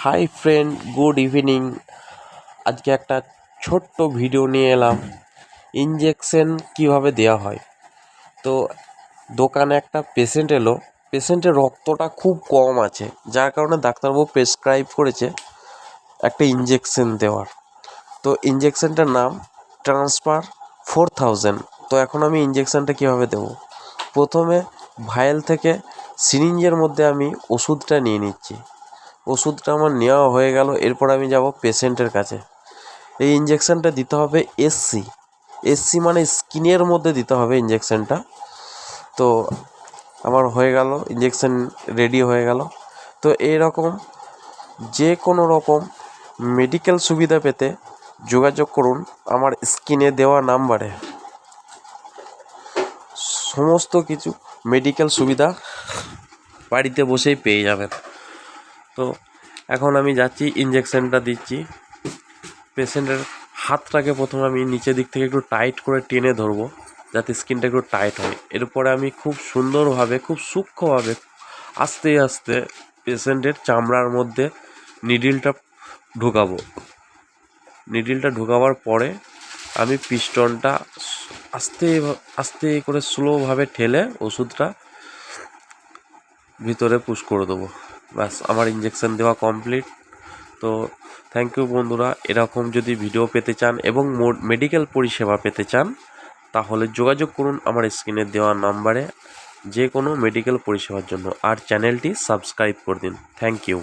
Hi friend, good evening. আজকে একটা ছোট্ট ভিডিও নিয়ে এলাম ইঞ্জেকশন কিভাবে দেওয়া হয়। তো দোকানে একটা পেশেন্ট এলো, পেশেন্টের রক্তটা খুব কম আছে, যার কারণে ডাক্তারবাবু প্রেসক্রাইব করেছে একটা ইঞ্জেকশন দেওয়ার। তো ইঞ্জেকশনটার নাম ট্রান্সফার 4000। তো এখন আমি ইঞ্জেকশনটা কীভাবে দেবো, প্রথমে ভায়েল থেকে সিরিঞ্জের মধ্যে আমি ওষুধটা নিয়ে নিচ্ছি। ওষুধটা আমার নেওয়া হয়ে গেল, এরপর আমি যাব পেশেন্টের কাছে। এই ইঞ্জেকশনটা দিতে হবে এসসি মানে স্কিনের মধ্যে দিতে হবে ইঞ্জেকশনটা। তো আমার হয়ে গেল, ইঞ্জেকশন রেডি হয়ে গেল। তো এইরকম যে কোনো রকম মেডিকেল সুবিধা পেতে যোগাযোগ করুন আমার স্ক্রিনে দেওয়া নাম্বারে। সমস্ত কিছু মেডিকেল সুবিধা বাড়িতে বসেই পেয়ে যাবেন। তো এখন আমি যাচ্ছি, ইঞ্জেকশনটা দিচ্ছি। পেশেন্টের হাতটাকে প্রথমে আমি নিচের দিক থেকে একটু টাইট করে টেনে ধরবো, যাতে স্কিনটা একটু টাইট হয়। এরপরে আমি খুব সুন্দরভাবে, খুব সূক্ষ্মভাবে আস্তে আস্তে পেশেন্টের চামড়ার মধ্যে নিডলটা ঢোকাবো। নিডলটা ঢোকাবার পরে আমি পিস্টনটা আস্তে আস্তে করে স্লোভাবে ঠেলে ওষুধটা ভিতরে পুশ করে দেবো। ব্যাস, আমার ইঞ্জেকশন দেওয়া কমপ্লিট। তো থ্যাংক ইউ বন্ধুরা। এরকম যদি ভিডিও পেতে চান এবং মেডিকেল পরিষেবা পেতে চান, তাহলে যোগাযোগ করুন আমার স্ক্রিনে দেওয়া নাম্বারে যে কোনো মেডিকেল পরিষেবার জন্য। আর চ্যানেলটি সাবস্ক্রাইব করে দিন। Thank you.